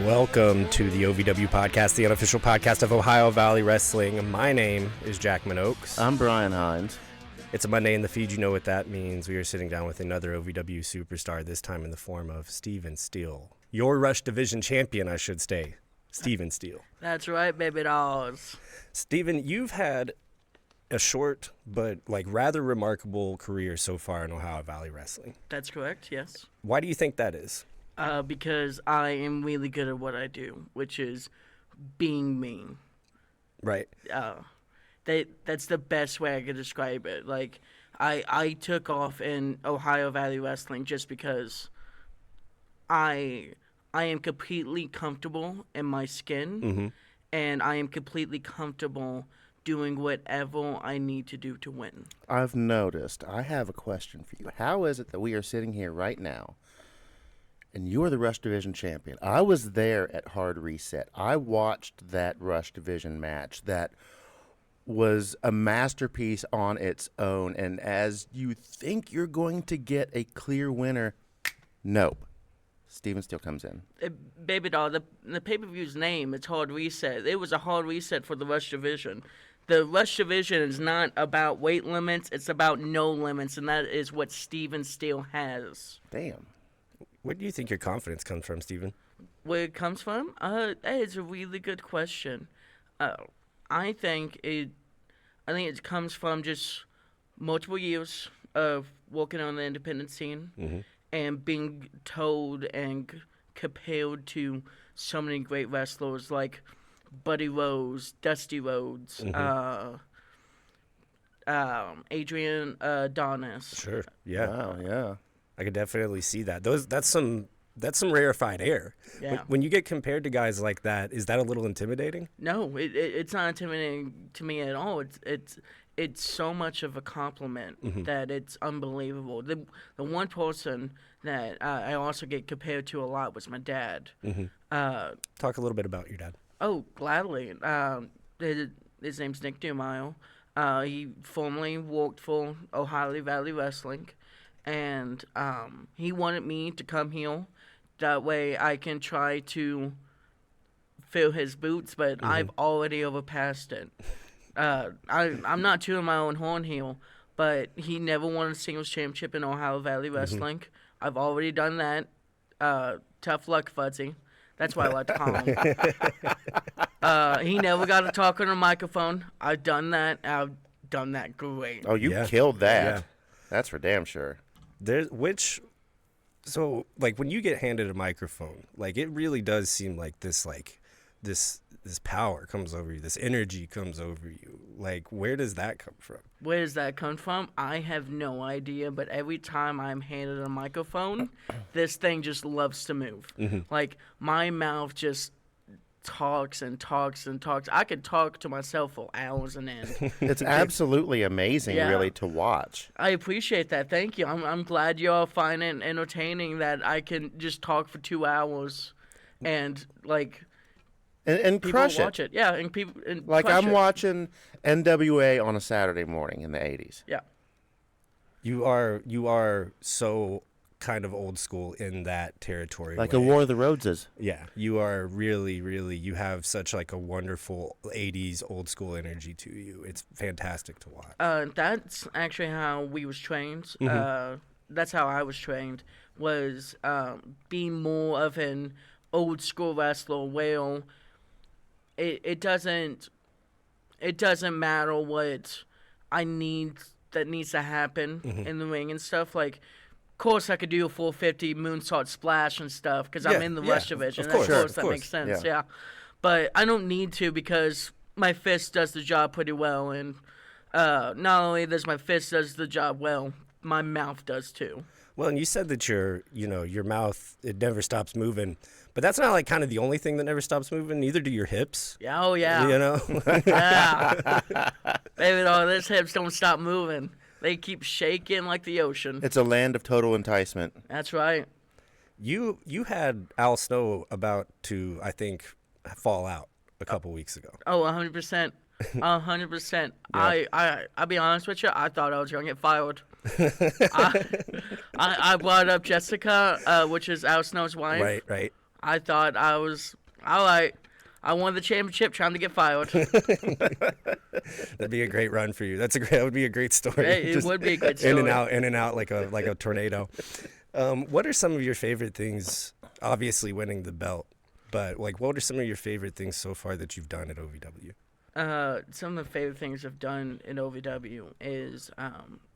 Welcome to the OVW podcast, the unofficial podcast of Ohio Valley Wrestling. My name is Jack Minoaks. I'm Brian Hines. It's a Monday in the feed. You know what that means. We are sitting down with another OVW superstar, this time in the form of Stephen Steele. Your Rush Division champion, I should say. Stephen Steele. That's right, baby dolls. Stephen, you've had a short but rather remarkable career so far in Ohio Valley Wrestling. That's correct, yes. Why do you think that is? Because I am really good at what I do, which is being mean. Right. That's the best way I could describe it. Like, I took off in Ohio Valley Wrestling just because I am completely comfortable in my skin, and I am completely comfortable doing whatever I need to do to win. I've noticed. I have a question for you. How is it that we are sitting here right now, and you are the Rush Division champion? I was there at Hard Reset. I watched that Rush Division match that was a masterpiece on its own, and as you think you're going to get a clear winner, nope. Stephen Steele comes in. Baby doll, the pay-per-view's name, it's Hard Reset. It was a hard reset for the Rush Division. The Rush Division is not about weight limits, it's about no limits, and that is what Stephen Steele has. Damn. Where do you think your confidence comes from, Stephen? Where it comes from? That is a really good question. I think it comes from just multiple years of working on the independent scene and being told and compared to so many great wrestlers like Buddy Rose, Dusty Rhodes, Adrian Adonis. Sure. Yeah. Wow, yeah. I could definitely see that. That's some rarefied air. Yeah. When you get compared to guys like that, is that a little intimidating? No, it's not intimidating to me at all. It's so much of a compliment that it's unbelievable. The one person that I also get compared to a lot was my dad. Talk a little bit about your dad. Oh, gladly. His name's Nick Dumayo. He formerly worked for Ohio Valley Wrestling, and he wanted me to come here. That way I can try to fill his boots, but I've already overpassed it. I'm not tooting my own horn here, but he never won a singles championship in Ohio Valley Wrestling. I've already done that. Tough luck, Fuzzy. That's why I like to call him. He never got to talk on a microphone. I've done that. I've done that great. Oh, you killed that. Yeah. That's for damn sure. So when you get handed a microphone, it really does seem like this power comes over you, this energy comes over you. Where does that come from? Where does that come from? I have no idea, but every time I'm handed a microphone, this thing just loves to move. My mouth just talks and talks and talks. I could talk to myself for hours on end. It's absolutely amazing, really, to watch. I appreciate that. Thank you. I'm glad you all find it entertaining that I can just talk for 2 hours and And people crush watch it. Yeah, and people I'm watching NWA on a Saturday morning in the 80s. Yeah. You are so kind of old school in that territory. Like a War of the Rhodeses. Yeah, you are really, really, you have such a wonderful 80s old school energy to you. It's fantastic to watch. That's actually how we was trained. That's how I was trained, was being more of an old school wrestler where it doesn't matter what I need that needs to happen in the ring and stuff. Of course, I could do a 450 moonsault splash and stuff because I'm in the Rush Division. Of course, that makes sense. Yeah, but I don't need to because my fist does the job pretty well, and not only does my fist does the job well, my mouth does too. Well, and you said that your mouth, it never stops moving, but that's not kind of the only thing that never stops moving. Neither do your hips. Yeah, oh yeah. Yeah. Baby, those hips don't stop moving. They keep shaking like the ocean. It's a land of total enticement. That's right. You had Al Snow about to, I think, fall out a couple weeks ago. Oh, 100%. 100%. I'll be honest with you. I thought I was going to get fired. I brought up Jessica, which is Al Snow's wife. Right. I thought I was all right. I won the championship. Time to get fired. That'd be a great run for you. That would be a great story. It would be a good story. In and out like a tornado. What are some of your favorite things? Obviously, winning the belt, but like, what are some of your favorite things so far that you've done at OVW? Some of the favorite things I've done in OVW is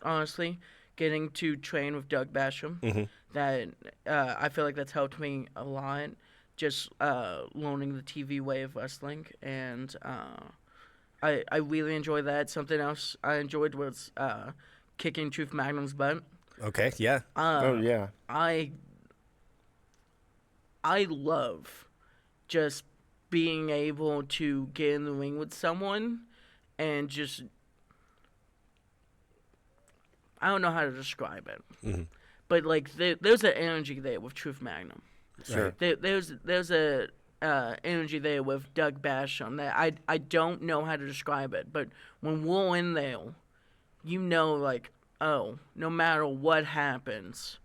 honestly getting to train with Doug Basham. Mm-hmm. That I feel like that's helped me a lot. Just learning the TV way of wrestling, and I really enjoy that. Something else I enjoyed was kicking Truth Magnum's butt. Okay, yeah. Oh yeah. I love just being able to get in the ring with someone and just, I don't know how to describe it, Mm-hmm. but like there's an energy there with Truth Magnum. Sure. There's a energy there with Doug Basham that I don't know how to describe it, but when we're in there, you know, like, oh, no matter what happens,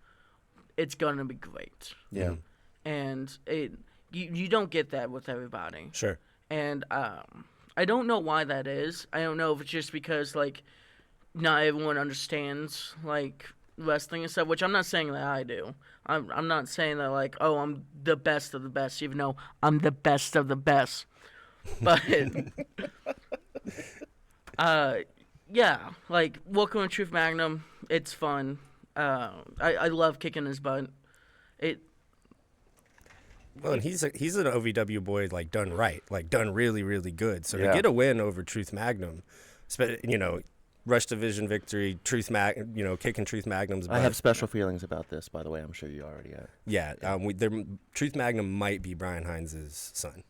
it's gonna be great. Yeah. Mhm. And you don't get that with everybody. Sure. And I don't know why that is. I don't know if it's just because like not everyone understands like wrestling and stuff, which I'm not saying that I do. I'm not saying that like, oh, I'm the best of the best, even though I'm the best of the best. But yeah, like working with Truth Magnum, it's fun. I love kicking his butt. Well, and he's an OVW boy, like done right, like done really, really good. So Yeah. to get a win over Truth Magnum, you know, Rush Division victory, kicking Truth Magnum's butt. I have special feelings about this, by the way. I'm sure you already are. Yeah, Truth Magnum might be Brian Hines' son.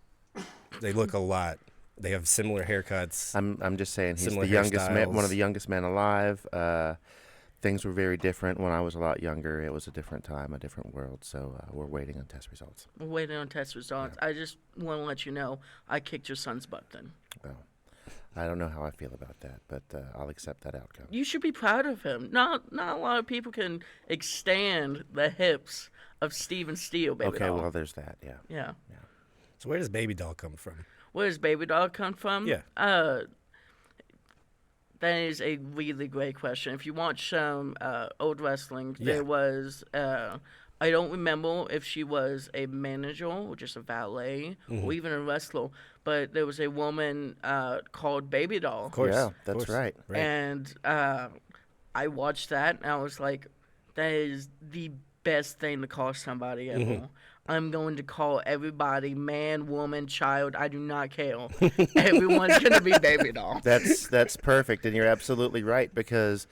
They look a lot. They have similar haircuts. I'm just saying he's Similar the youngest man, one hairstyles. of the youngest men alive. Things were very different when I was a lot younger. It was a different time, a different world. So we're waiting on test results. We're waiting on test results. I just want to let you know I kicked your son's butt then. Well, I don't know how I feel about that, but I'll accept that outcome. You should be proud of him. Not a lot of people can extend the hips of Stephen Steele, baby Okay, doll. well, there's that. Yeah. Yeah. So where does Baby Doll come from? Where does Baby Doll come from? Yeah. That is a really great question. If you watch some old wrestling, Yeah. there was I don't remember if she was a manager or just a valet or even a wrestler, but there was a woman called Baby Doll. Of course. Yeah, of that's course. right. And I watched that, and I was like, that is the best thing to call somebody ever. I'm going to call everybody man, woman, child. I do not care. Everyone's going to be Baby Doll. That's perfect, and you're absolutely right, because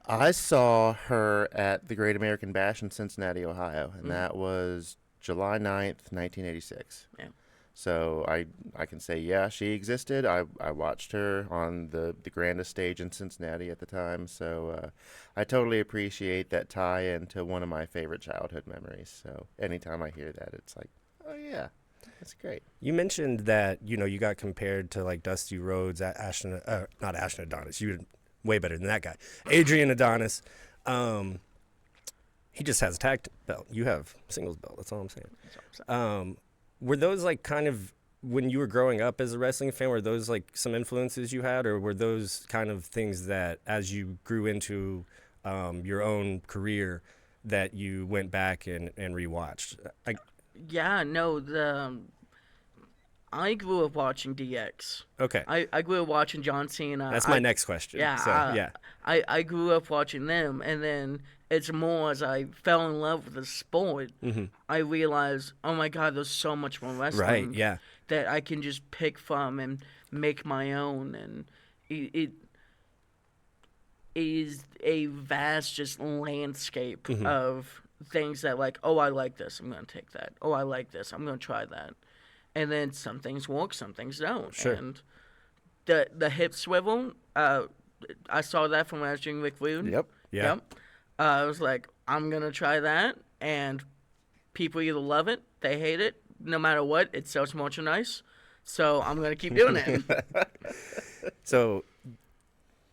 I saw her at the Great American Bash in Cincinnati, Ohio, and that was July 9th, 1986. Yeah. So I can say, yeah, she existed. I watched her on the grandest stage in Cincinnati at the time. So I totally appreciate that tie-in to one of my favorite childhood memories. So anytime I hear that, it's like, oh, yeah, that's great. You mentioned that, you got compared to like Dusty Rhodes, not Ashton Adonis. You were way better than that guy. Adrian Adonis. He just has a tag belt. You have singles belt. That's all I'm saying. Were those like kind of, when you were growing up as a wrestling fan, were those like some influences you had, or were those kind of things that as you grew into your own career that you went back and rewatched? Yeah, no, I grew up watching DX. Okay. I grew up watching John Cena. That's my next question. Yeah, So, yeah. I grew up watching them, and then it's more as I fell in love with the sport, I realized, oh my God, there's so much more wrestling. Right, yeah. That I can just pick from and make my own, and it is a vast just landscape of things that like, oh, I like this, I'm gonna take that. Oh, I like this, I'm gonna try that. And then some things work, some things don't. Sure. And the hip swivel, I saw that from when I was doing Rick Rude. Yep. Yeah. Yep. I was like, I'm going to try that. And people either love it, they hate it. No matter what, it sells merchandise. So I'm going to keep doing it. So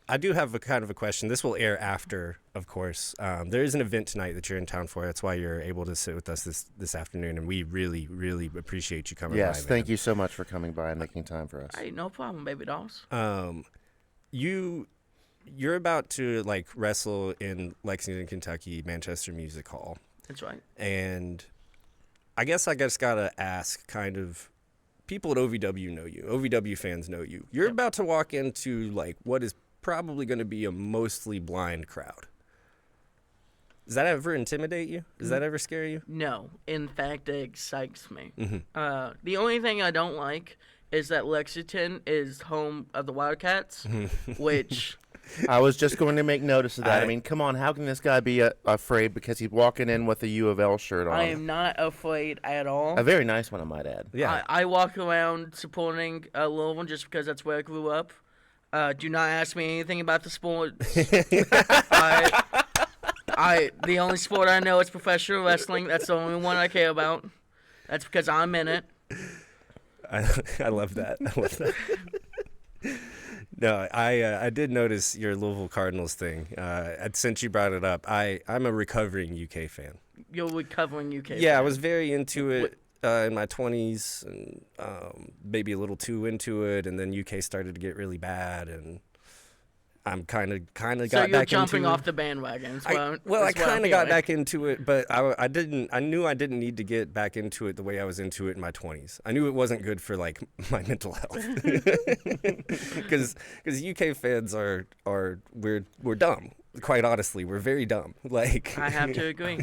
I do have a kind of a question. This will air after, of course. There is an event tonight that you're in town for. That's why you're able to sit with us this afternoon, and we really, really appreciate you coming by. Yes, thank you so much for coming by and making time for us. Hey, no problem, baby dolls. You're about to like wrestle in Lexington, Kentucky, Manchester Music Hall. That's right. And I just gotta ask, kind of, people at OVW know you. OVW fans know you. You're about to walk into like what is probably going to be a mostly blind crowd. Does that ever intimidate you? Does that ever scare you? No. In fact, it excites me. Mm-hmm. The only thing I don't like is that Lexington is home of the Wildcats, which... I was just going to make notice of that. I mean, come on, how can this guy be afraid because he's walking in with a U of L shirt on? I am not afraid at all. A very nice one, I might add. Yeah. I walk around supporting Louisville just because that's where I grew up. Do not ask me anything about the sports. The only sport I know is professional wrestling. That's the only one I care about. That's because I'm in it. I love that. I love that. No, I did notice your Louisville Cardinals thing. Since you brought it up, I'm a recovering UK fan. You're recovering UK Yeah, fan. I was very into it in my 20s, and maybe a little too into it, and then UK started to get really bad, and I'm kind of got back into it. So you're jumping off the bandwagon. I kind of got back into it, but I knew I didn't need to get back into it the way I was into it in my 20s. I knew it wasn't good for like my mental health, because UK fans we're dumb. Quite honestly, we're very dumb. Like, I have to agree.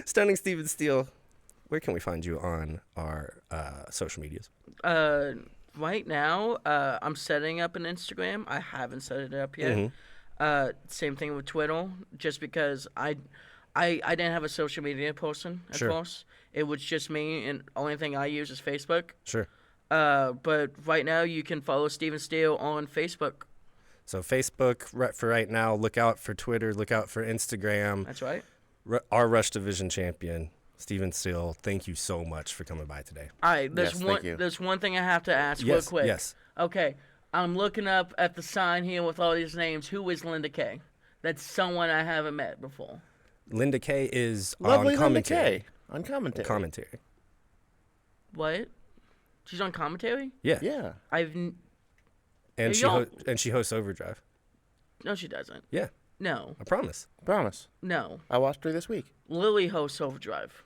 Stunning Stephen Steele, where can we find you on our social medias? Right now, I'm setting up an Instagram. I haven't set it up yet. Same thing with Twitter, just because I didn't have a social media person at first. It was just me, and only thing I use is Facebook. Sure. But right now, you can follow Stephen Steele on Facebook. So Facebook for right now. Look out for Twitter. Look out for Instagram. That's right. Our Rush Division champion, Stephen Steele, thank you so much for coming by today. All right, thank you. there's one thing I have to ask real quick. Yes. Okay, I'm looking up at the sign here with all these names. Who is Linda Kay? That's someone I haven't met before. Linda Kay is Lovely on Linda commentary. Kay. On commentary. Commentary. What? She's on commentary? Yeah. Yeah. And she hosts Overdrive. No, she doesn't. Yeah. No. I promise. Promise. No. I watched her this week. Lily hosts Overdrive.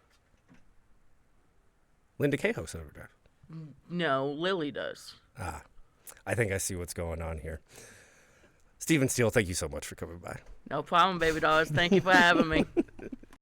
Linda Kay hosts Overdrive. No, Lily does. I think I see what's going on here. Stephen Steele, thank you so much for coming by. No problem, baby dolls. Thank you for having me.